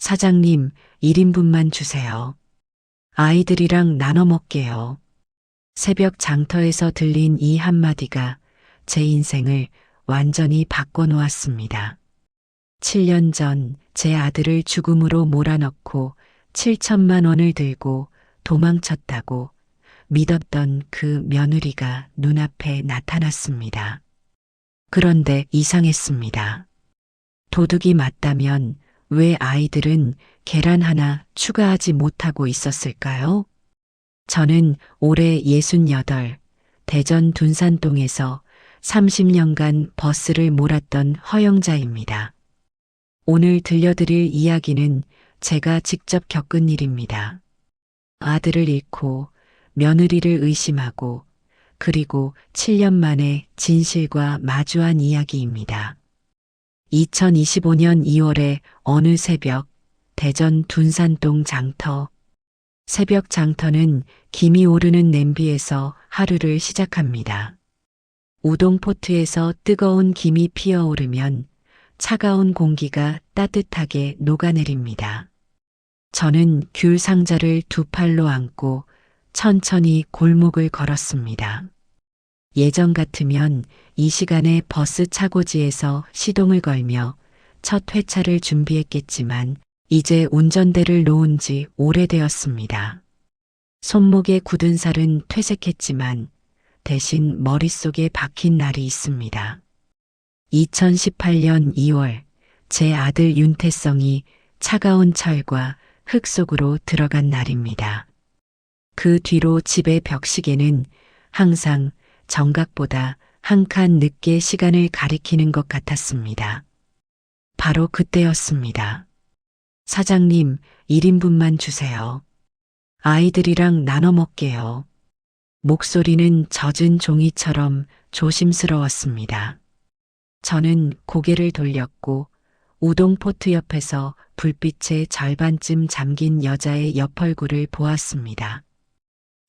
사장님, 1인분만 주세요. 아이들이랑 나눠 먹게요. 새벽 장터에서 들린 이 한마디가 제 인생을 완전히 바꿔놓았습니다. 7년 전 제 아들을 죽음으로 몰아넣고 7천만 원을 들고 도망쳤다고 믿었던 그 며느리가 눈앞에 나타났습니다. 그런데 이상했습니다. 도둑이 맞다면 왜 아이들은 계란 하나 추가하지 못하고 있었을까요? 저는 올해 68, 대전 둔산동에서 30년간 버스를 몰았던 허영자입니다. 오늘 들려드릴 이야기는 제가 직접 겪은 일입니다. 아들을 잃고 며느리를 의심하고 그리고 7년 만에 진실과 마주한 이야기입니다. 2025년 2월의 어느 새벽, 대전 둔산동 장터. 새벽 장터는 김이 오르는 냄비에서 하루를 시작합니다. 우동 포트에서 뜨거운 김이 피어오르면 차가운 공기가 따뜻하게 녹아내립니다. 저는 귤 상자를 두 팔로 안고 천천히 골목을 걸었습니다. 예전 같으면 이 시간에 버스 차고지에서 시동을 걸며 첫 회차를 준비했겠지만 이제 운전대를 놓은 지 오래되었습니다. 손목에 굳은 살은 퇴색했지만 대신 머릿속에 박힌 날이 있습니다. 2018년 2월 제 아들 윤태성이 차가운 철과 흙 속으로 들어간 날입니다. 그 뒤로 집의 벽시계는 항상 정각보다 한 칸 늦게 시간을 가리키는 것 같았습니다. 바로 그때였습니다. 사장님, 1인분만 주세요. 아이들이랑 나눠 먹게요. 목소리는 젖은 종이처럼 조심스러웠습니다. 저는 고개를 돌렸고 우동 포트 옆에서 불빛의 절반쯤 잠긴 여자의 옆얼굴을 보았습니다.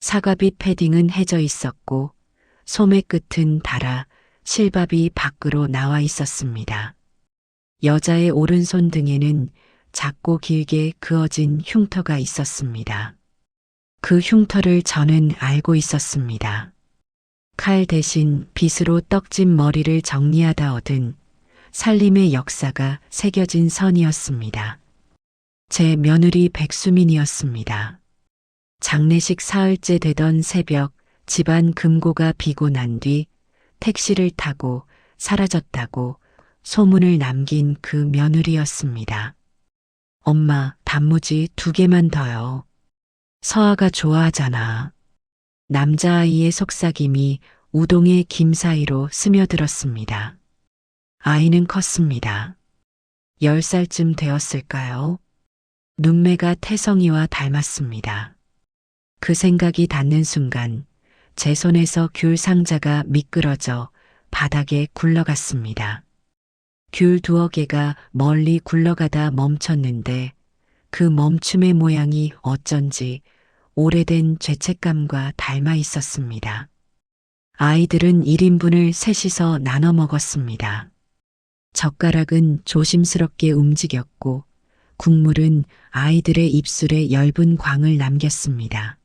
사과빛 패딩은 해져 있었고 소매 끝은 닳아 실밥이 밖으로 나와 있었습니다. 여자의 오른손 등에는 작고 길게 그어진 흉터가 있었습니다. 그 흉터를 저는 알고 있었습니다. 칼 대신 빗으로 떡진 머리를 정리하다 얻은 살림의 역사가 새겨진 선이었습니다. 제 며느리 백수민이었습니다. 장례식 사흘째 되던 새벽 집안 금고가 비고 난 뒤 택시를 타고 사라졌다고 소문을 남긴 그 며느리였습니다. 엄마, 단무지 2개만 더요. 서아가 좋아하잖아. 남자아이의 속삭임이 우동의 김 사이로 스며들었습니다. 아이는 컸습니다. 10살쯤 되었을까요? 눈매가 태성이와 닮았습니다. 그 생각이 닿는 순간 제 손에서 귤 상자가 미끄러져 바닥에 굴러갔습니다. 귤 2개가 멀리 굴러가다 멈췄는데 그 멈춤의 모양이 어쩐지 오래된 죄책감과 닮아 있었습니다. 아이들은 1인분을 셋이서 나눠 먹었습니다. 젓가락은 조심스럽게 움직였고 국물은 아이들의 입술에 엷은 광을 남겼습니다.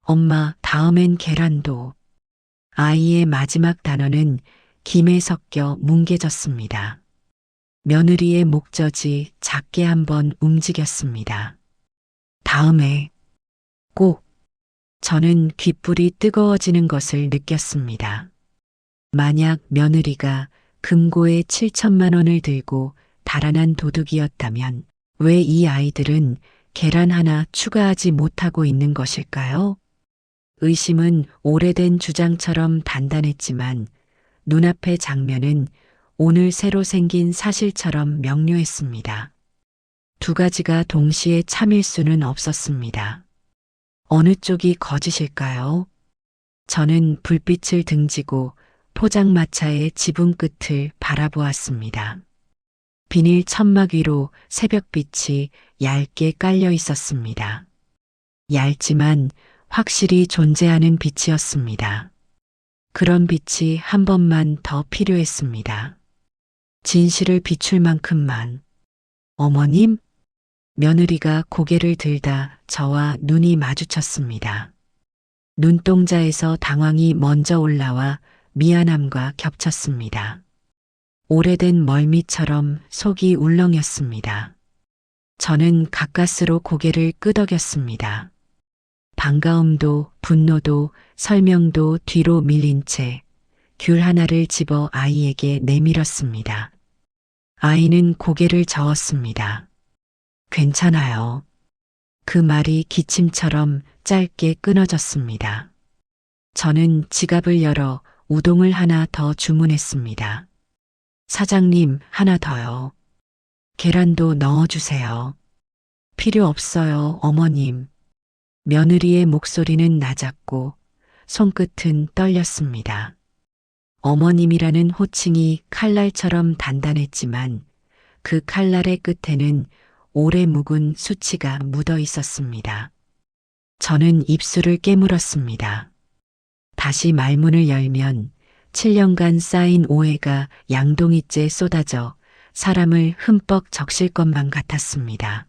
엄마, 다음엔 계란도. 아이의 마지막 단어는 김에 섞여 뭉개졌습니다. 며느리의 목젖이 작게 한번 움직였습니다. 다음에 꼭. 저는 귓불이 뜨거워지는 것을 느꼈습니다. 만약 며느리가 금고에 7천만 원을 들고 달아난 도둑이었다면 왜 이 아이들은 계란 하나 추가하지 못하고 있는 것일까요? 의심은 오래된 주장처럼 단단했지만 눈앞의 장면은 오늘 새로 생긴 사실처럼 명료했습니다. 2가지가 동시에 참일 수는 없었습니다. 어느 쪽이 거짓일까요? 저는 불빛을 등지고 포장마차의 지붕 끝을 바라보았습니다. 비닐 천막 위로 새벽빛이 얇게 깔려 있었습니다. 얇지만 확실히 존재하는 빛이었습니다. 그런 빛이 한 번만 더 필요했습니다. 진실을 비출 만큼만. 어머님? 며느리가 고개를 들다 저와 눈이 마주쳤습니다. 눈동자에서 당황이 먼저 올라와 미안함과 겹쳤습니다. 오래된 멀미처럼 속이 울렁였습니다. 저는 가까스로 고개를 끄덕였습니다. 반가움도 분노도 설명도 뒤로 밀린 채 귤 하나를 집어 아이에게 내밀었습니다. 아이는 고개를 저었습니다. 괜찮아요. 그 말이 기침처럼 짧게 끊어졌습니다. 저는 지갑을 열어 우동을 하나 더 주문했습니다. 사장님, 하나 더요. 계란도 넣어주세요. 필요 없어요, 어머님. 며느리의 목소리는 낮았고 손끝은 떨렸습니다. 어머님이라는 호칭이 칼날처럼 단단했지만 그 칼날의 끝에는 오래 묵은 수치가 묻어 있었습니다. 저는 입술을 깨물었습니다. 다시 말문을 열면 7년간 쌓인 오해가 양동이째 쏟아져 사람을 흠뻑 적실 것만 같았습니다.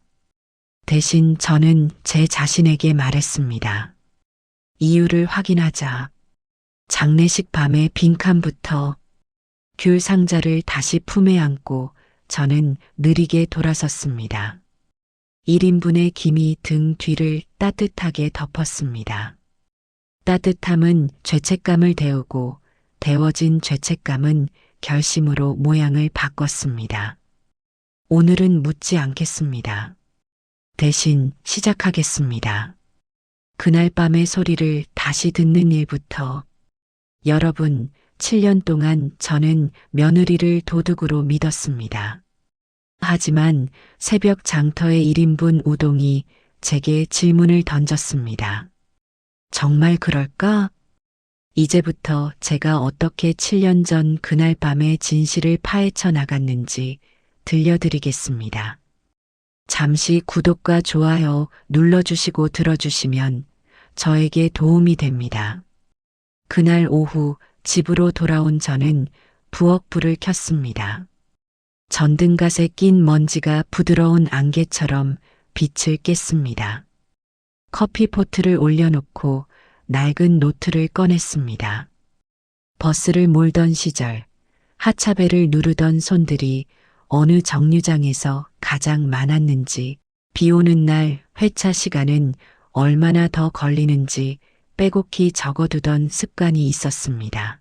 대신 저는 제 자신에게 말했습니다. 이유를 확인하자. 장례식 밤의 빈칸부터 귤 상자를 다시 품에 안고 저는 느리게 돌아섰습니다. 1인분의 김이 등 뒤를 따뜻하게 덮었습니다. 따뜻함은 죄책감을 데우고 데워진 죄책감은 결심으로 모양을 바꿨습니다. 오늘은 묻지 않겠습니다. 대신 시작하겠습니다. 그날 밤의 소리를 다시 듣는 일부터. 여러분, 7년 동안 저는 며느리를 도둑으로 믿었습니다. 하지만 새벽 장터의 1인분 우동이 제게 질문을 던졌습니다. 정말 그럴까? 이제부터 제가 어떻게 7년 전 그날 밤의 진실을 파헤쳐 나갔는지 들려드리겠습니다. 잠시 구독과 좋아요 눌러주시고 들어주시면 저에게 도움이 됩니다. 그날 오후 집으로 돌아온 저는 부엌 불을 켰습니다. 전등갓에 낀 먼지가 부드러운 안개처럼 빛을 깼습니다. 커피포트를 올려놓고 낡은 노트를 꺼냈습니다. 버스를 몰던 시절, 하차벨을 누르던 손들이 어느 정류장에서 가장 많았는지, 비 오는 날 회차 시간은 얼마나 더 걸리는지 빼곡히 적어두던 습관이 있었습니다.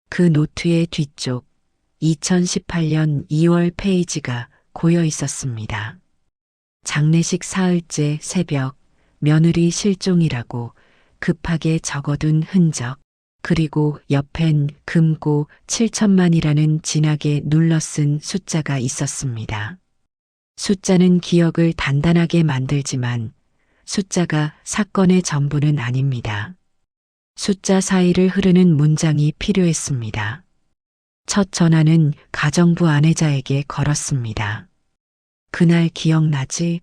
그 노트의 뒤쪽 2018년 2월 페이지가 고여 있었습니다. 장례식 사흘째 새벽 며느리 실종이라고 급하게 적어둔 흔적, 그리고 옆엔 금고 7천만이라는 진하게 눌러쓴 숫자가 있었습니다. 숫자는 기억을 단단하게 만들지만 숫자가 사건의 전부는 아닙니다. 숫자 사이를 흐르는 문장이 필요했습니다. 첫 전화는 가정부 아내자에게 걸었습니다. 그날 기억나지?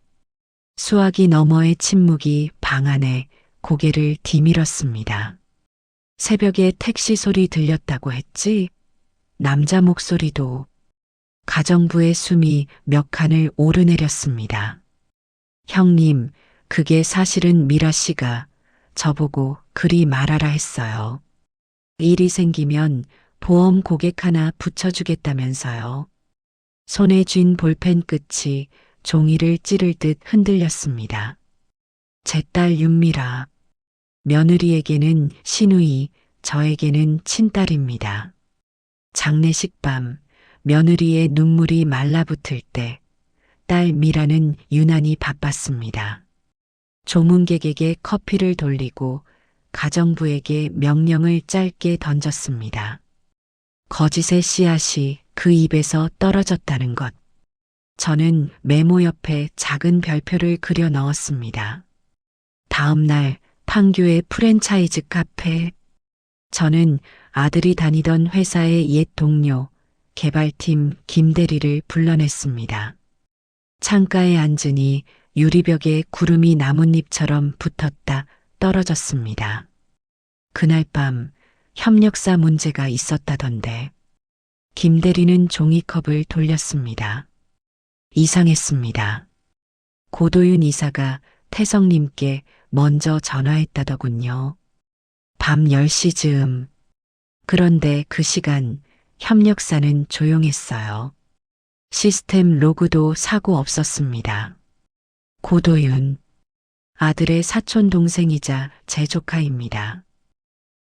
수화기 너머의 침묵이 방 안에 고개를 디밀었습니다. 새벽에 택시 소리 들렸다고 했지? 남자 목소리도. 가정부의 숨이 몇 칸을 오르내렸습니다. 형님, 그게 사실은 미라 씨가 저보고 그리 말하라 했어요. 일이 생기면 보험 고객 하나 붙여주겠다면서요. 손에 쥔 볼펜 끝이 종이를 찌를 듯 흔들렸습니다. 제 딸 윤미라. 며느리에게는 시누이, 저에게는 친딸입니다. 장례식 밤 며느리의 눈물이 말라붙을 때 딸 미라는 유난히 바빴습니다. 조문객에게 커피를 돌리고 가정부에게 명령을 짧게 던졌습니다. 거짓의 씨앗이 그 입에서 떨어졌다는 것. 저는 메모 옆에 작은 별표를 그려 넣었습니다. 다음 날 판교의 프랜차이즈 카페. 저는 아들이 다니던 회사의 옛 동료, 개발팀 김대리를 불러냈습니다. 창가에 앉으니 유리벽에 구름이 나뭇잎처럼 붙었다 떨어졌습니다. 그날 밤 협력사 문제가 있었다던데. 김대리는 종이컵을 돌렸습니다. 이상했습니다. 고도윤 이사가 태성님께 먼저 전화했다더군요. 밤 10시 즈음. 그런데 그 시간 협력사는 조용했어요. 시스템 로그도 사고 없었습니다. 고도윤. 아들의 사촌 동생이자 제 조카입니다.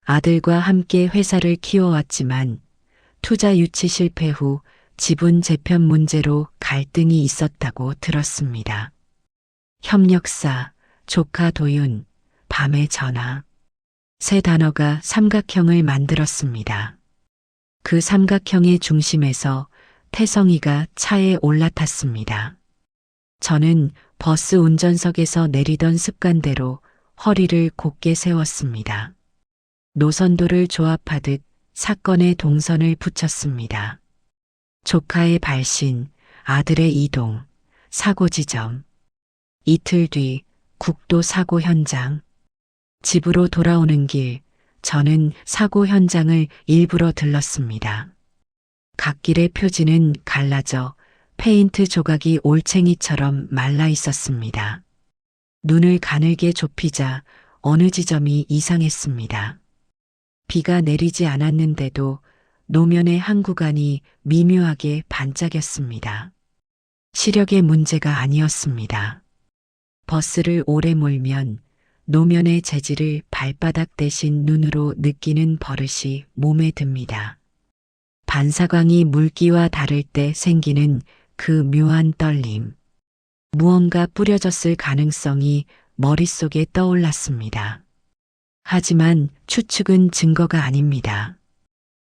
아들과 함께 회사를 키워왔지만 투자 유치 실패 후 지분 재편 문제로 갈등이 있었다고 들었습니다. 협력사, 조카 도윤, 밤의 전화. 세 단어가 삼각형을 만들었습니다. 그 삼각형의 중심에서 태성이가 차에 올라탔습니다. 저는 버스 운전석에서 내리던 습관대로 허리를 곧게 세웠습니다. 노선도를 조합하듯 사건의 동선을 붙였습니다. 조카의 발신, 아들의 이동, 사고 지점. 이틀 뒤 국도 사고 현장. 집으로 돌아오는 길, 저는 사고 현장을 일부러 들렀습니다. 갓길의 표지는 갈라져 페인트 조각이 올챙이처럼 말라 있었습니다. 눈을 가늘게 좁히자 어느 지점이 이상했습니다. 비가 내리지 않았는데도 노면의 한 구간이 미묘하게 반짝였습니다. 시력의 문제가 아니었습니다. 버스를 오래 몰면 노면의 재질을 발바닥 대신 눈으로 느끼는 버릇이 몸에 듭니다. 반사광이 물기와 다를 때 생기는 그 묘한 떨림. 무언가 뿌려졌을 가능성이 머릿속에 떠올랐습니다. 하지만 추측은 증거가 아닙니다.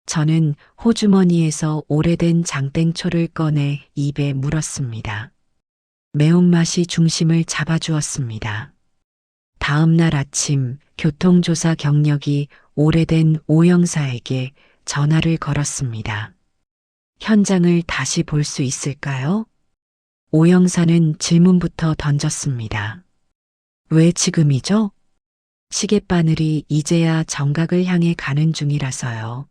저는 호주머니에서 오래된 장땡초를 꺼내 입에 물었습니다. 매운맛이 중심을 잡아주었습니다. 다음 날 아침 교통조사 경력이 오래된 오 형사에게 전화를 걸었습니다. 현장을 다시 볼 수 있을까요? 오 형사는 질문부터 던졌습니다. 왜 지금이죠? 시계바늘이 이제야 정각을 향해 가는 중이라서요.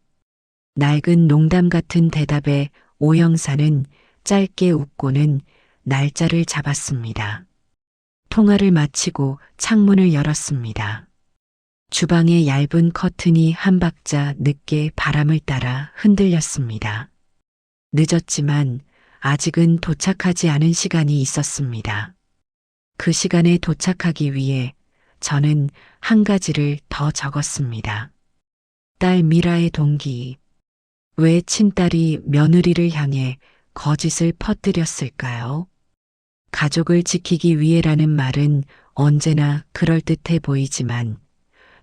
낡은 농담 같은 대답에 오 형사는 짧게 웃고는 날짜를 잡았습니다. 통화를 마치고 창문을 열었습니다. 주방의 얇은 커튼이 한 박자 늦게 바람을 따라 흔들렸습니다. 늦었지만 아직은 도착하지 않은 시간이 있었습니다. 그 시간에 도착하기 위해 저는 한 가지를 더 적었습니다. 딸 미라의 동기. 왜 친딸이 며느리를 향해 거짓을 퍼뜨렸을까요? 가족을 지키기 위해라는 말은 언제나 그럴듯해 보이지만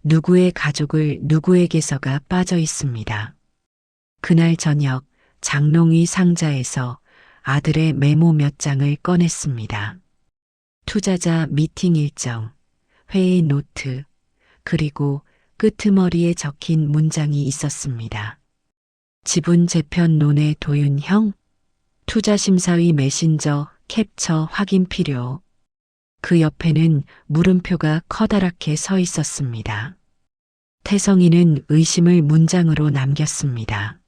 누구의 가족을 누구에게서가 빠져 있습니다. 그날 저녁 장롱위 상자에서 아들의 메모 몇 장을 꺼냈습니다. 투자자 미팅 일정, 회의 노트, 그리고 끄트머리에 적힌 문장이 있었습니다. 지분 재편론의 도윤형, 투자심사위 메신저 캡처 확인 필요. 그 옆에는 물음표가 커다랗게 서 있었습니다. 태성이는 의심을 문장으로 남겼습니다.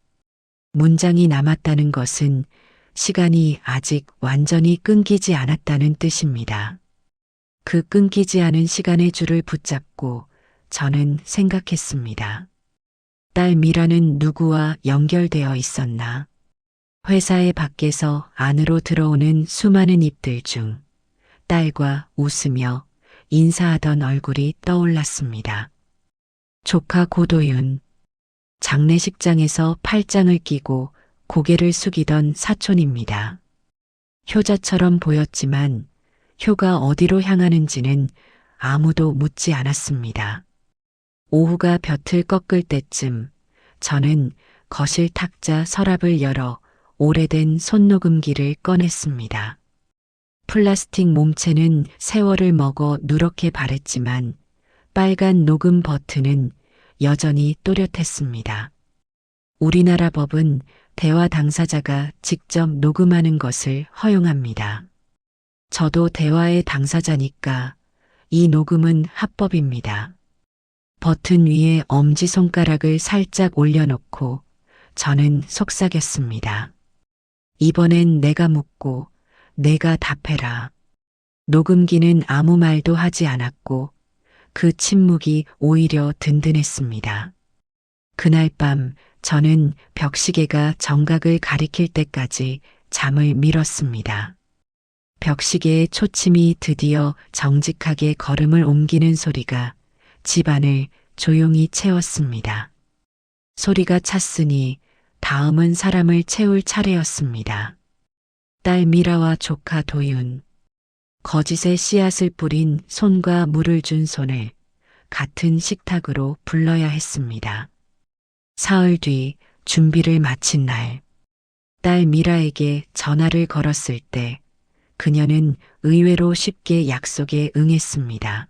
문장이 남았다는 것은 시간이 아직 완전히 끊기지 않았다는 뜻입니다. 그 끊기지 않은 시간의 줄을 붙잡고 저는 생각했습니다. 딸 미라는 누구와 연결되어 있었나? 회사의 밖에서 안으로 들어오는 수많은 입들 중 딸과 웃으며 인사하던 얼굴이 떠올랐습니다. 조카 고도윤, 장례식장에서 팔짱을 끼고 고개를 숙이던 사촌입니다. 효자처럼 보였지만 효가 어디로 향하는지는 아무도 묻지 않았습니다. 오후가 볕을 꺾을 때쯤 저는 거실 탁자 서랍을 열어 오래된 손녹음기를 꺼냈습니다. 플라스틱 몸체는 세월을 먹어 누렇게 바랬지만 빨간 녹음 버튼은 여전히 또렷했습니다. 우리나라 법은 대화 당사자가 직접 녹음하는 것을 허용합니다. 저도 대화의 당사자니까 이 녹음은 합법입니다. 버튼 위에 엄지손가락을 살짝 올려놓고 저는 속삭였습니다. 이번엔 내가 묻고 내가 답해라. 녹음기는 아무 말도 하지 않았고 그 침묵이 오히려 든든했습니다. 그날 밤 저는 벽시계가 정각을 가리킬 때까지 잠을 미뤘습니다. 벽시계의 초침이 드디어 정직하게 걸음을 옮기는 소리가 집안을 조용히 채웠습니다. 소리가 찼으니 다음은 사람을 채울 차례였습니다. 딸 미라와 조카 도윤, 거짓의 씨앗을 뿌린 손과 물을 준 손을 같은 식탁으로 불러야 했습니다. 사흘 뒤 준비를 마친 날, 딸 미라에게 전화를 걸었을 때 그녀는 의외로 쉽게 약속에 응했습니다.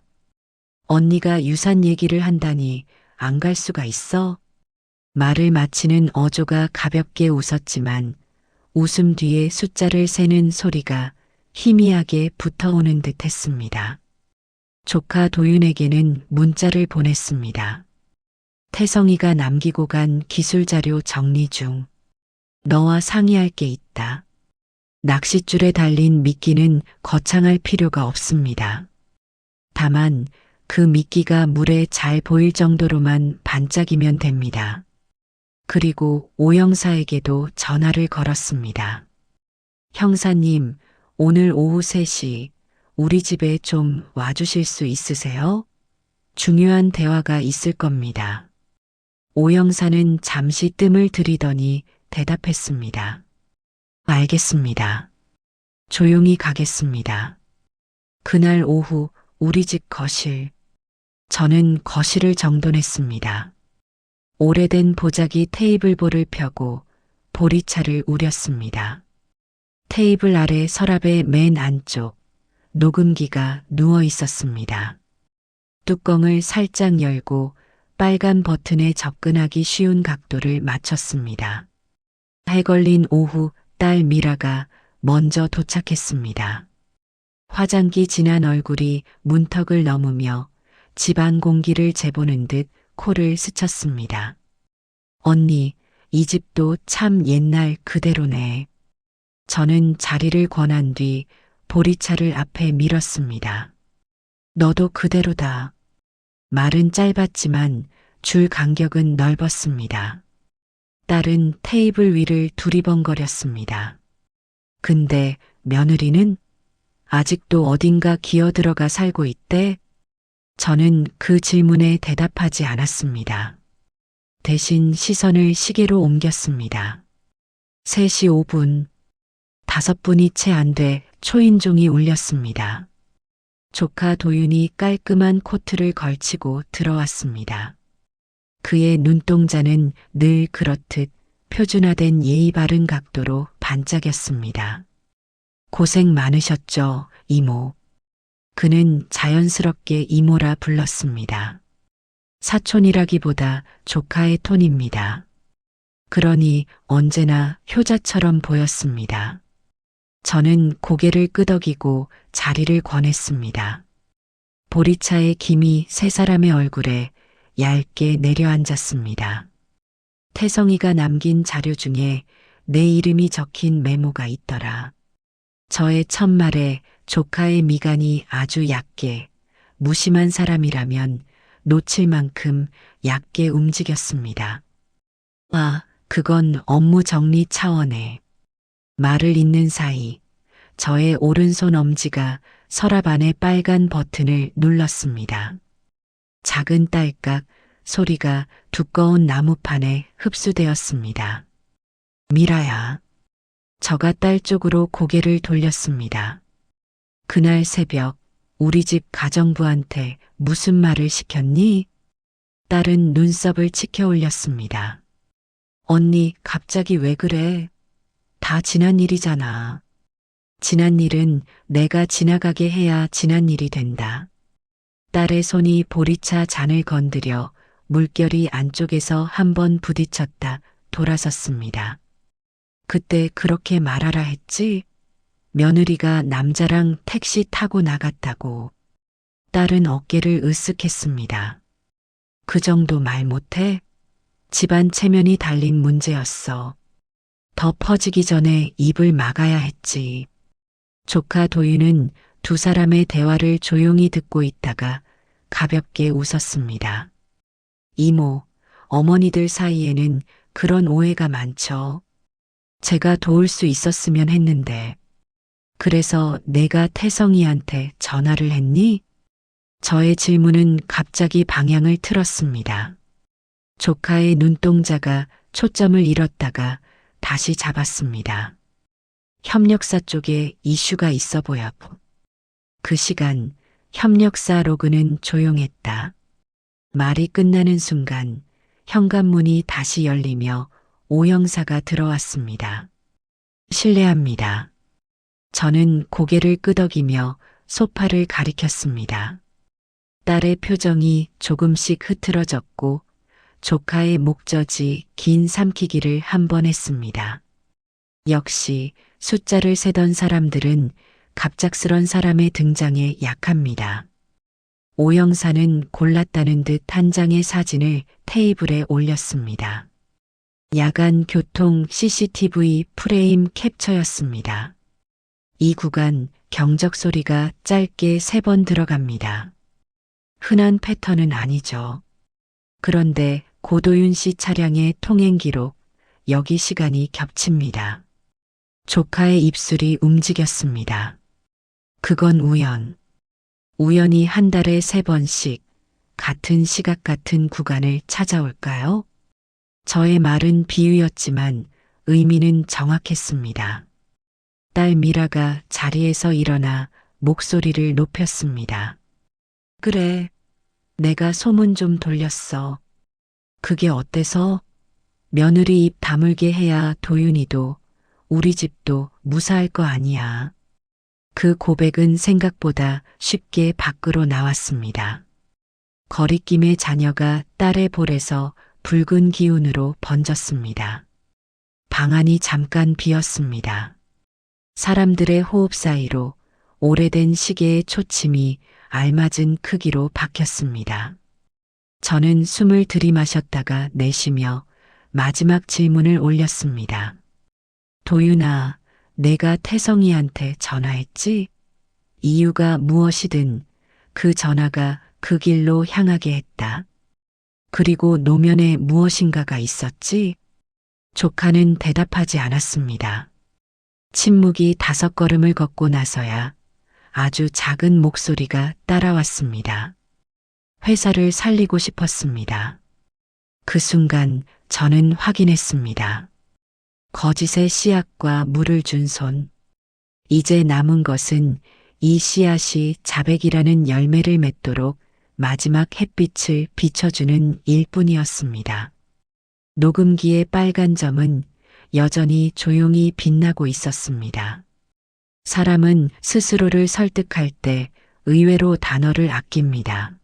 언니가 유산 얘기를 한다니 안 갈 수가 있어? 말을 마치는 어조가 가볍게 웃었지만 웃음 뒤에 숫자를 세는 소리가 희미하게 붙어오는 듯 했습니다. 조카 도윤에게는 문자를 보냈습니다. 태성이가 남기고 간 기술 자료 정리 중. 너와 상의할 게 있다. 낚싯줄에 달린 미끼는 거창할 필요가 없습니다. 다만 그 미끼가 물에 잘 보일 정도로만 반짝이면 됩니다. 그리고 오 형사에게도 전화를 걸었습니다. 형사님, 오늘 오후 3시 우리 집에 좀 와주실 수 있으세요? 중요한 대화가 있을 겁니다. 오 형사는 잠시 뜸을 들이더니 대답했습니다. 알겠습니다. 조용히 가겠습니다. 그날 오후 우리 집 거실. 저는 거실을 정돈했습니다. 오래된 보자기 테이블볼을 펴고 보리차를 우렸습니다. 테이블 아래 서랍의 맨 안쪽 녹음기가 누워 있었습니다. 뚜껑을 살짝 열고 빨간 버튼에 접근하기 쉬운 각도를 맞췄습니다. 해 걸린 오후 딸 미라가 먼저 도착했습니다. 화장기 진한 얼굴이 문턱을 넘으며 집안 공기를 재보는 듯 코를 스쳤습니다. 언니, 이 집도 참 옛날 그대로네. 저는 자리를 권한 뒤 보리차를 앞에 밀었습니다. 너도 그대로다. 말은 짧았지만 줄 간격은 넓었습니다. 딸은 테이블 위를 두리번거렸습니다. 근데 며느리는 아직도 어딘가 기어들어가 살고 있대? 저는 그 질문에 대답하지 않았습니다. 대신 시선을 시계로 옮겼습니다. 3시 5분, 5분이 채 안 돼 초인종이 울렸습니다. 조카 도윤이 깔끔한 코트를 걸치고 들어왔습니다. 그의 눈동자는 늘 그렇듯 표준화된 예의 바른 각도로 반짝였습니다. 고생 많으셨죠, 이모. 그는 자연스럽게 이모라 불렀습니다. 사촌이라기보다 조카의 톤입니다. 그러니 언제나 효자처럼 보였습니다. 저는 고개를 끄덕이고 자리를 권했습니다. 보리차의 김이 세 사람의 얼굴에 얇게 내려앉았습니다. 태성이가 남긴 자료 중에 내 이름이 적힌 메모가 있더라. 저의 첫말에 조카의 미간이 아주 얕게, 무심한 사람이라면 놓칠 만큼 얕게 움직였습니다. 아, 그건 업무 정리 차원에. 말을 잇는 사이 저의 오른손 엄지가 서랍 안의 빨간 버튼을 눌렀습니다. 작은 딸깍 소리가 두꺼운 나무판에 흡수되었습니다. 미라야. 저가 딸 쪽으로 고개를 돌렸습니다. 그날 새벽 우리 집 가정부한테 무슨 말을 시켰니? 딸은 눈썹을 치켜 올렸습니다. 언니 갑자기 왜 그래? 다 지난 일이잖아. 지난 일은 내가 지나가게 해야 지난 일이 된다. 딸의 손이 보리차 잔을 건드려 물결이 안쪽에서 한번 부딪혔다 돌아섰습니다. 그때 그렇게 말하라 했지? 며느리가 남자랑 택시 타고 나갔다고. 딸은 어깨를 으쓱했습니다. 그 정도 말 못해? 집안 체면이 달린 문제였어. 더 퍼지기 전에 입을 막아야 했지. 조카 도윤은 두 사람의 대화를 조용히 듣고 있다가 가볍게 웃었습니다. 이모, 어머니들 사이에는 그런 오해가 많죠. 제가 도울 수 있었으면 했는데. 그래서 내가 태성이한테 전화를 했니? 저의 질문은 갑자기 방향을 틀었습니다. 조카의 눈동자가 초점을 잃었다가 다시 잡았습니다. 협력사 쪽에 이슈가 있어 보여. 그 시간 협력사 로그는 조용했다. 말이 끝나는 순간 현관문이 다시 열리며 오 형사가 들어왔습니다. 실례합니다. 저는 고개를 끄덕이며 소파를 가리켰습니다. 딸의 표정이 조금씩 흐트러졌고 조카의 목젖이 긴 삼키기를 한 번 했습니다. 역시 숫자를 세던 사람들은 갑작스런 사람의 등장에 약합니다. 오 형사는 골랐다는 듯 한 장의 사진을 테이블에 올렸습니다. 야간 교통 CCTV 프레임 캡처였습니다. 이 구간 경적 소리가 짧게 3번 들어갑니다. 흔한 패턴은 아니죠. 그런데 고도윤 씨 차량의 통행 기록, 여기 시간이 겹칩니다. 조카의 입술이 움직였습니다. 그건 우연히 한 달에 3번씩 같은 시각 같은 구간을 찾아올까요? 저의 말은 비유였지만 의미는 정확했습니다. 딸 미라가 자리에서 일어나 목소리를 높였습니다. 그래, 내가 소문 좀 돌렸어. 그게 어때서? 며느리 입 다물게 해야 도윤이도 우리 집도 무사할 거 아니야. 그 고백은 생각보다 쉽게 밖으로 나왔습니다. 거리낌의 자녀가 딸의 볼에서 붉은 기운으로 번졌습니다. 방 안이 잠깐 비었습니다. 사람들의 호흡 사이로 오래된 시계의 초침이 알맞은 크기로 박혔습니다. 저는 숨을 들이마셨다가 내쉬며 마지막 질문을 올렸습니다. 도윤아, 내가 태성이한테 전화했지? 이유가 무엇이든 그 전화가 그 길로 향하게 했다. 그리고 노면에 무엇인가가 있었지? 조카는 대답하지 않았습니다. 침묵이 5걸음을 걷고 나서야 아주 작은 목소리가 따라왔습니다. 회사를 살리고 싶었습니다. 그 순간 저는 확인했습니다. 거짓의 씨앗과 물을 준 손. 이제 남은 것은 이 씨앗이 자백이라는 열매를 맺도록 마지막 햇빛을 비춰주는 일뿐이었습니다. 녹음기의 빨간 점은 여전히 조용히 빛나고 있었습니다. 사람은 스스로를 설득할 때 의외로 단어를 아낍니다.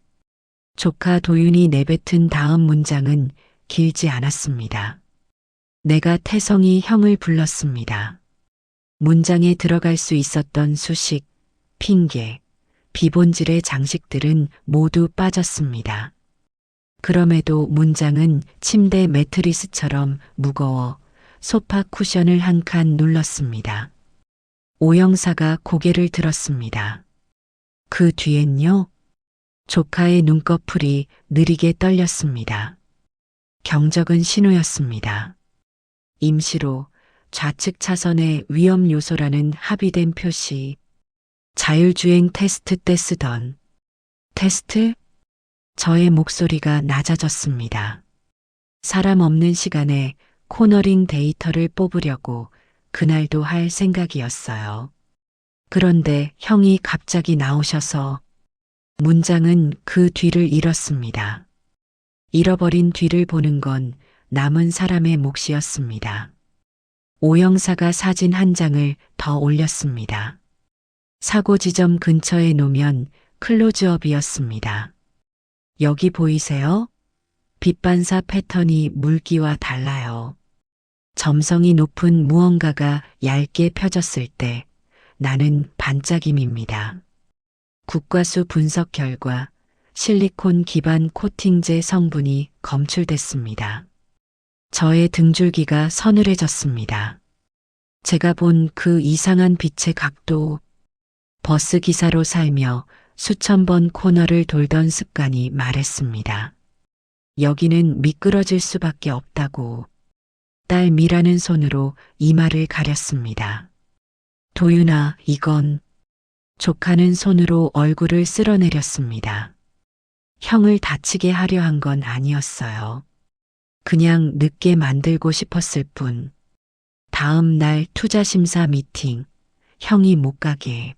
조카 도윤이 내뱉은 다음 문장은 길지 않았습니다. 내가 태성이 형을 불렀습니다. 문장에 들어갈 수 있었던 수식, 핑계, 비본질의 장식들은 모두 빠졌습니다. 그럼에도 문장은 침대 매트리스처럼 무거워 소파 쿠션을 한 칸 눌렀습니다. 오 형사가 고개를 들었습니다. 그 뒤엔요? 조카의 눈꺼풀이 느리게 떨렸습니다. 경적은 신호였습니다. 임시로 좌측 차선의 위험 요소라는 합의된 표시. 자율주행 테스트 때 쓰던 테스트? 저의 목소리가 낮아졌습니다. 사람 없는 시간에 코너링 데이터를 뽑으려고 그날도 할 생각이었어요. 그런데 형이 갑자기 나오셔서 문장은 그 뒤를 잃었습니다. 잃어버린 뒤를 보는 건 남은 사람의 몫이었습니다. 오 형사가 사진 한 장을 더 올렸습니다. 사고 지점 근처에 놓으면 클로즈업이었습니다. 여기 보이세요? 빛 반사 패턴이 물기와 달라요. 점성이 높은 무언가가 얇게 펴졌을 때 나는 반짝임입니다. 국과수 분석 결과 실리콘 기반 코팅제 성분이 검출됐습니다. 저의 등줄기가 서늘해졌습니다. 제가 본 그 이상한 빛의 각도, 버스 기사로 살며 수천 번 코너를 돌던 습관이 말했습니다. 여기는 미끄러질 수밖에 없다고. 딸 미라는 손으로 이마를 가렸습니다. 도윤아, 이건. 조카는 손으로 얼굴을 쓸어내렸습니다. 형을 다치게 하려 한 건 아니었어요. 그냥 늦게 만들고 싶었을 뿐. 다음 날 투자심사 미팅. 형이 못 가게.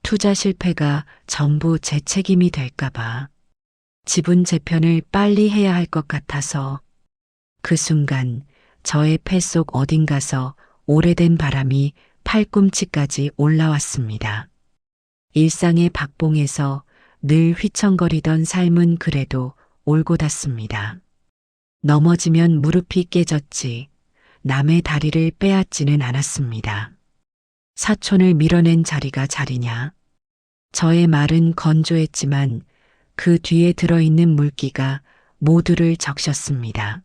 투자 실패가 전부 제 책임이 될까봐. 지분 재편을 빨리 해야 할 것 같아서. 그 순간 저의 폐 속 어딘가서 오래된 바람이 팔꿈치까지 올라왔습니다. 일상의 박봉에서 늘 휘청거리던 삶은 그래도 올곧았습니다. 넘어지면 무릎이 깨졌지 남의 다리를 빼앗지는 않았습니다. 사촌을 밀어낸 자리가 자리냐? 저의 말은 건조했지만 그 뒤에 들어있는 물기가 모두를 적셨습니다.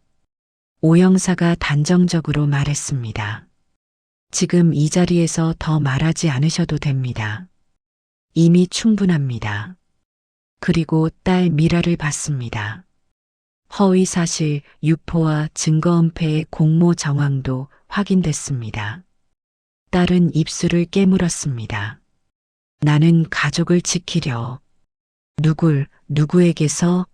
오 형사가 단정적으로 말했습니다. 지금 이 자리에서 더 말하지 않으셔도 됩니다. 이미 충분합니다. 그리고 딸 미라를 봤습니다. 허위 사실, 유포와 증거 은폐의 공모 정황도 확인됐습니다. 딸은 입술을 깨물었습니다. 나는 가족을 지키려. 누구에게서?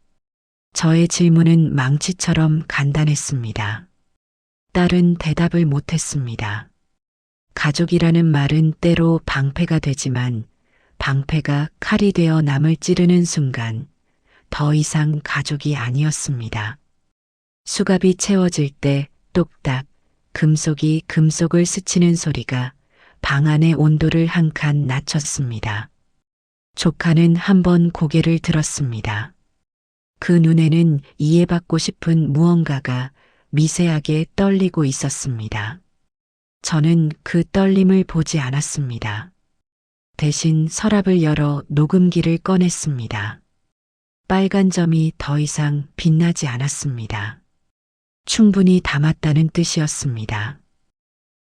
저의 질문은 망치처럼 간단했습니다. 딸은 대답을 못했습니다. 가족이라는 말은 때로 방패가 되지만 방패가 칼이 되어 남을 찌르는 순간 더 이상 가족이 아니었습니다. 수갑이 채워질 때 똑딱 금속이 금속을 스치는 소리가 방 안의 온도를 한 칸 낮췄습니다. 조카는 한번 고개를 들었습니다. 그 눈에는 이해받고 싶은 무언가가 미세하게 떨리고 있었습니다. 저는 그 떨림을 보지 않았습니다. 대신 서랍을 열어 녹음기를 꺼냈습니다. 빨간 점이 더 이상 빛나지 않았습니다. 충분히 담았다는 뜻이었습니다.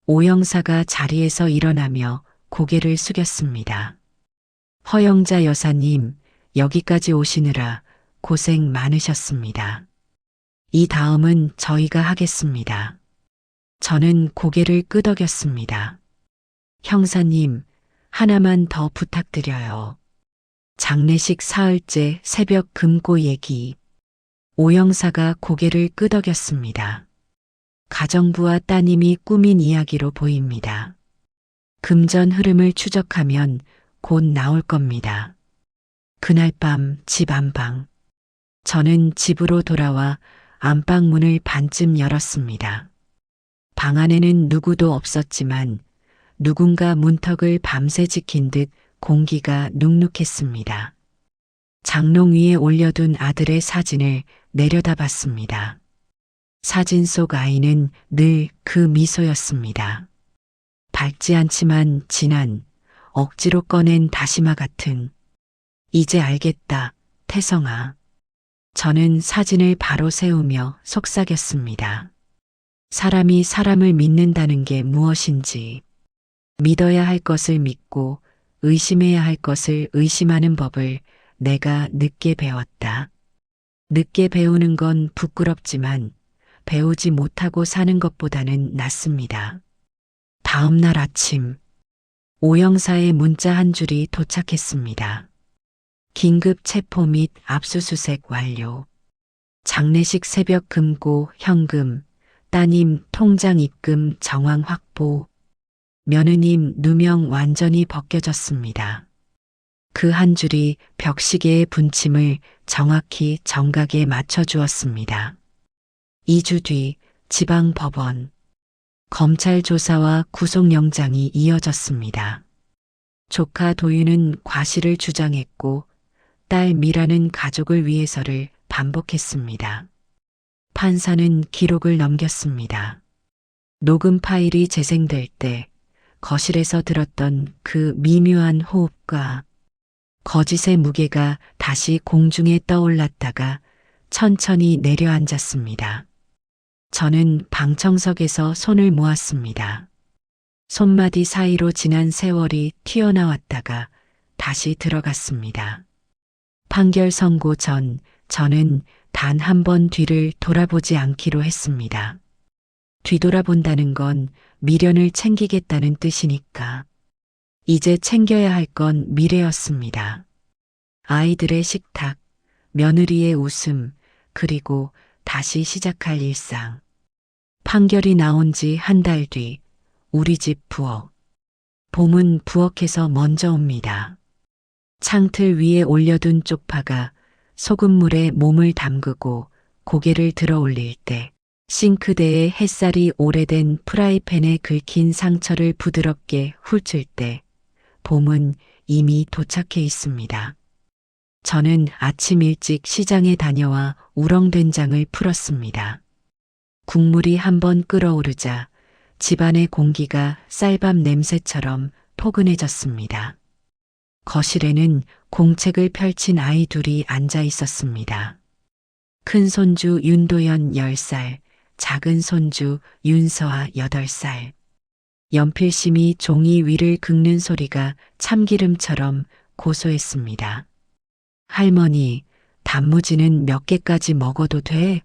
오 형사가 자리에서 일어나며 고개를 숙였습니다. 허영자 여사님, 여기까지 오시느라 고생 많으셨습니다. 이 다음은 저희가 하겠습니다. 저는 고개를 끄덕였습니다. 형사님, 하나만 더 부탁드려요. 장례식 사흘째 새벽 금고 얘기. 오 형사가 고개를 끄덕였습니다. 가정부와 따님이 꾸민 이야기로 보입니다. 금전 흐름을 추적하면 곧 나올 겁니다. 그날 밤 집 안방. 저는 집으로 돌아와 안방 문을 반쯤 열었습니다. 방 안에는 누구도 없었지만 누군가 문턱을 밤새 지킨 듯 공기가 눅눅했습니다. 장롱 위에 올려둔 아들의 사진을 내려다봤습니다. 사진 속 아이는 늘 그 미소였습니다. 밝지 않지만 진한, 억지로 꺼낸 다시마 같은. 이제 알겠다, 태성아. 저는 사진을 바로 세우며 속삭였습니다. 사람이 사람을 믿는다는 게 무엇인지, 믿어야 할 것을 믿고 의심해야 할 것을 의심하는 법을 내가 늦게 배웠다. 늦게 배우는 건 부끄럽지만 배우지 못하고 사는 것보다는 낫습니다. 다음 날 아침, 오 형사의 문자 한 줄이 도착했습니다. 긴급 체포 및 압수수색 완료. 장례식 새벽 금고 현금, 따님 통장 입금 정황 확보. 며느님 누명 완전히 벗겨졌습니다. 그 한 줄이 벽시계의 분침을 정확히 정각에 맞춰주었습니다. 2주 뒤 지방법원. 검찰 조사와 구속영장이 이어졌습니다. 조카 도윤은 과실을 주장했고 딸 미라는 가족을 위해서를 반복했습니다. 판사는 기록을 넘겼습니다. 녹음 파일이 재생될 때 거실에서 들었던 그 미묘한 호흡과 거짓의 무게가 다시 공중에 떠올랐다가 천천히 내려앉았습니다. 저는 방청석에서 손을 모았습니다. 손마디 사이로 지난 세월이 튀어나왔다가 다시 들어갔습니다. 판결 선고 전 저는 단 한 번 뒤를 돌아보지 않기로 했습니다. 뒤돌아본다는 건 미련을 챙기겠다는 뜻이니까. 이제 챙겨야 할 건 미래였습니다. 아이들의 식탁, 며느리의 웃음, 그리고 다시 시작할 일상. 판결이 나온 지 한 달 뒤, 우리 집 부엌. 봄은 부엌에서 먼저 옵니다. 창틀 위에 올려둔 쪽파가 소금물에 몸을 담그고 고개를 들어 올릴 때 싱크대에 햇살이 오래된 프라이팬에 긁힌 상처를 부드럽게 훑을 때 봄은 이미 도착해 있습니다. 저는 아침 일찍 시장에 다녀와 우렁된장을 풀었습니다. 국물이 한번 끓어오르자 집안의 공기가 쌀밥 냄새처럼 포근해졌습니다. 거실에는 공책을 펼친 아이 둘이 앉아 있었습니다. 큰 손주 윤도현 10살, 작은 손주 윤서아 8살. 연필심이 종이 위를 긁는 소리가 참기름처럼 고소했습니다. 할머니, 단무지는 몇 개까지 먹어도 돼?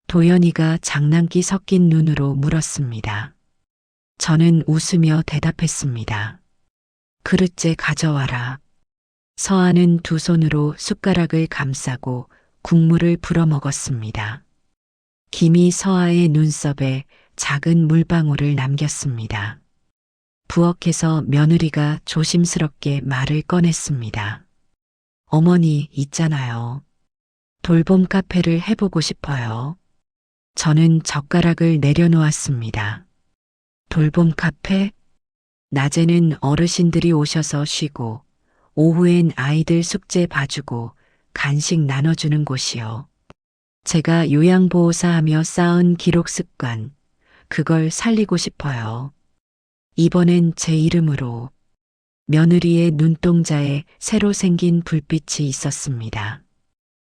도연이가 장난기 섞인 눈으로 물었습니다. 저는 웃으며 대답했습니다. 그릇째 가져와라. 서아는 두 손으로 숟가락을 감싸고 국물을 불어 먹었습니다. 김이 서아의 눈썹에 작은 물방울을 남겼습니다. 부엌에서 며느리가 조심스럽게 말을 꺼냈습니다. 어머니 있잖아요. 돌봄 카페를 해보고 싶어요. 저는 젓가락을 내려놓았습니다. 돌봄 카페? 낮에는 어르신들이 오셔서 쉬고 오후엔 아이들 숙제 봐주고 간식 나눠주는 곳이요. 제가 요양보호사하며 쌓은 기록 습관, 그걸 살리고 싶어요. 이번엔 제 이름으로. 며느리의 눈동자에 새로 생긴 불빛이 있었습니다.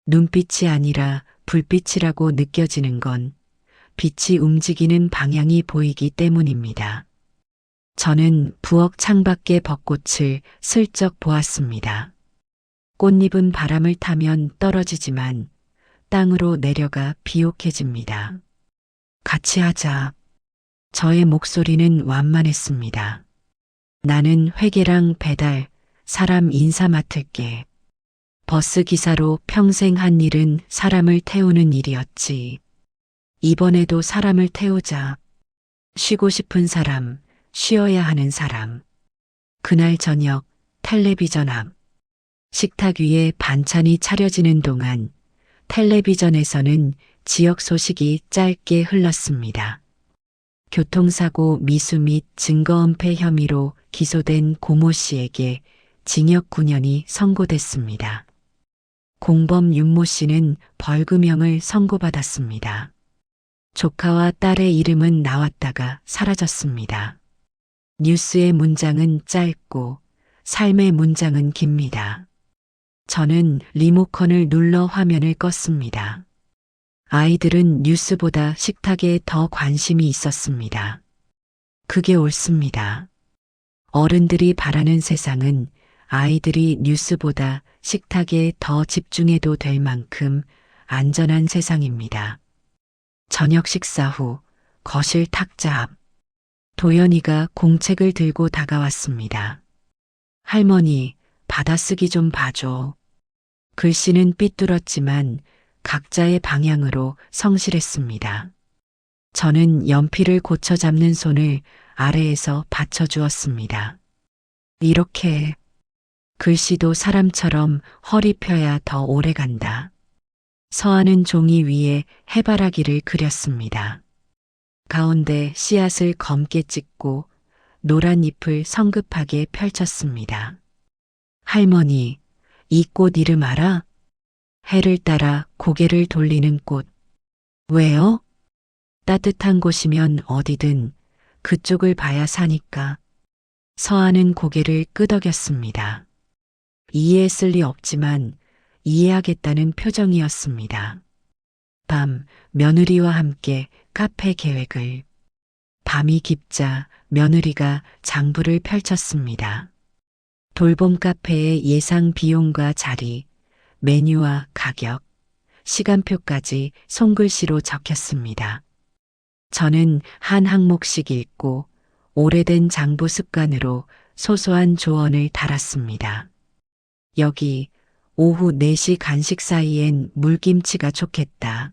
눈빛이 아니라 불빛이라고 느껴지는 건 빛이 움직이는 방향이 보이기 때문입니다. 저는 부엌 창밖의 벚꽃을 슬쩍 보았습니다. 꽃잎은 바람을 타면 떨어지지만 땅으로 내려가 비옥해집니다. 같이 하자. 저의 목소리는 완만했습니다. 나는 회계랑 배달, 사람 인사 맡을게. 버스 기사로 평생 한 일은 사람을 태우는 일이었지. 이번에도 사람을 태우자. 쉬고 싶은 사람, 쉬어야 하는 사람. 그날 저녁 텔레비전 앞. 식탁 위에 반찬이 차려지는 동안 텔레비전에서는 지역 소식이 짧게 흘렀습니다. 교통사고 미수 및 증거은폐 혐의로 기소된 고모 씨에게 징역 9년이 선고됐습니다. 공범 윤모 씨는 벌금형을 선고받았습니다. 조카와 딸의 이름은 나왔다가 사라졌습니다. 뉴스의 문장은 짧고 삶의 문장은 깁니다. 저는 리모컨을 눌러 화면을 껐습니다. 아이들은 뉴스보다 식탁에 더 관심이 있었습니다. 그게 옳습니다. 어른들이 바라는 세상은 아이들이 뉴스보다 식탁에 더 집중해도 될 만큼 안전한 세상입니다. 저녁 식사 후 거실 탁자 앞. 도연이가 공책을 들고 다가왔습니다. 할머니, 받아쓰기 좀 봐줘. 글씨는 삐뚤었지만 각자의 방향으로 성실했습니다. 저는 연필을 고쳐 잡는 손을 아래에서 받쳐주었습니다. 이렇게 글씨도 사람처럼 허리 펴야 더 오래 간다. 서하는 종이 위에 해바라기를 그렸습니다. 가운데 씨앗을 검게 찍고 노란 잎을 성급하게 펼쳤습니다. 할머니, 이 꽃 이름 알아? 해를 따라 고개를 돌리는 꽃. 왜요? 따뜻한 곳이면 어디든 그쪽을 봐야 사니까. 서하는 고개를 끄덕였습니다. 이해했을 리 없지만 이해하겠다는 표정이었습니다. 밤, 며느리와 함께 카페 계획을. 밤이 깊자 며느리가 장부를 펼쳤습니다. 돌봄 카페의 예상 비용과 자리, 메뉴와 가격, 시간표까지 손글씨로 적혔습니다. 저는 한 항목씩 읽고 오래된 장부 습관으로 소소한 조언을 달았습니다. 여기 오후 4시 간식 사이엔 물김치가 좋겠다.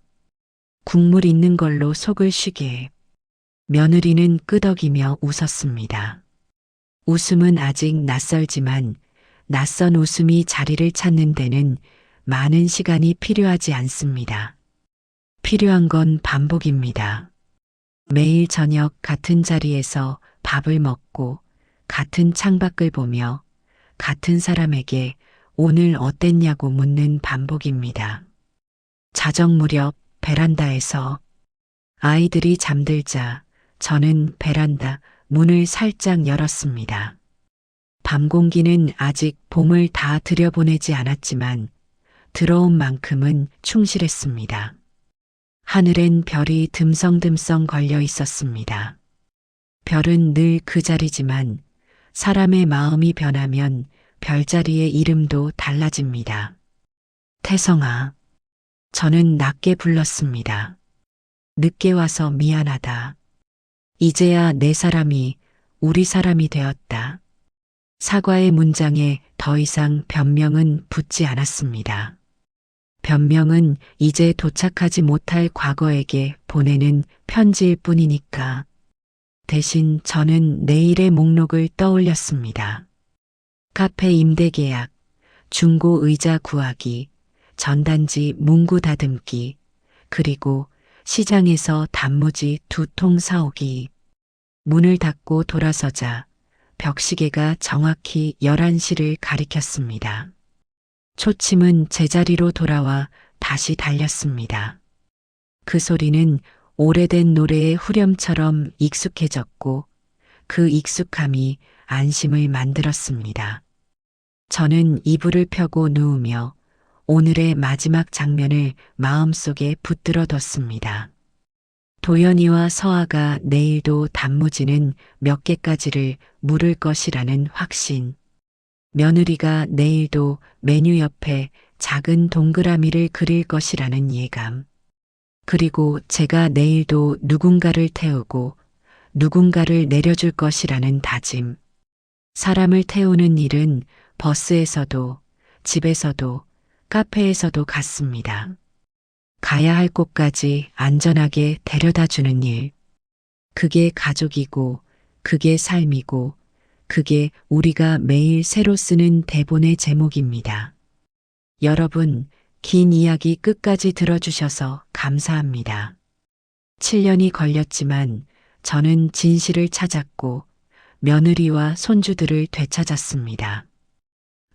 국물 있는 걸로 속을 쉬게. 며느리는 끄덕이며 웃었습니다. 웃음은 아직 낯설지만 낯선 웃음이 자리를 찾는 데는 많은 시간이 필요하지 않습니다. 필요한 건 반복입니다. 매일 저녁 같은 자리에서 밥을 먹고 같은 창밖을 보며 같은 사람에게 오늘 어땠냐고 묻는 반복입니다. 자정 무렵 베란다에서 아이들이 잠들자 저는 베란다 문을 살짝 열었습니다. 밤 공기는 아직 봄을 다 들여보내지 않았지만 들어온 만큼은 충실했습니다. 하늘엔 별이 듬성듬성 걸려 있었습니다. 별은 늘 그 자리지만 사람의 마음이 변하면 별자리의 이름도 달라집니다. 태성아, 저는 낮게 불렀습니다. 늦게 와서 미안하다. 이제야 내 사람이 우리 사람이 되었다. 사과의 문장에 더 이상 변명은 붙지 않았습니다. 변명은 이제 도착하지 못할 과거에게 보내는 편지일 뿐이니까. 대신 저는 내일의 목록을 떠올렸습니다. 카페 임대 계약, 중고 의자 구하기, 전단지 문구 다듬기, 그리고 시장에서 단무지 2통 사오기. 문을 닫고 돌아서자 벽시계가 정확히 11시를 가리켰습니다. 초침은 제자리로 돌아와 다시 달렸습니다. 그 소리는 오래된 노래의 후렴처럼 익숙해졌고 그 익숙함이 안심을 만들었습니다. 저는 이불을 펴고 누우며 오늘의 마지막 장면을 마음속에 붙들어 뒀습니다. 도연이와 서아가 내일도 단무지는 몇 개까지를 물을 것이라는 확신. 며느리가 내일도 메뉴 옆에 작은 동그라미를 그릴 것이라는 예감. 그리고 제가 내일도 누군가를 태우고 누군가를 내려줄 것이라는 다짐. 사람을 태우는 일은 버스에서도 집에서도 카페에서도 같습니다. 가야 할 곳까지 안전하게 데려다 주는 일. 그게 가족이고 그게 삶이고 그게 우리가 매일 새로 쓰는 대본의 제목입니다. 여러분, 긴 이야기 끝까지 들어주셔서 감사합니다. 7년이 걸렸지만 저는 진실을 찾았고 며느리와 손주들을 되찾았습니다.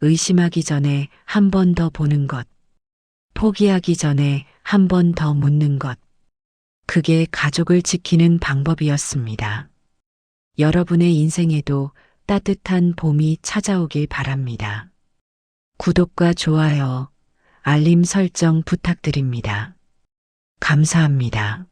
의심하기 전에 한 번 더 보는 것. 포기하기 전에 한 번 더 묻는 것. 그게 가족을 지키는 방법이었습니다. 여러분의 인생에도 따뜻한 봄이 찾아오길 바랍니다. 구독과 좋아요, 알림 설정 부탁드립니다. 감사합니다.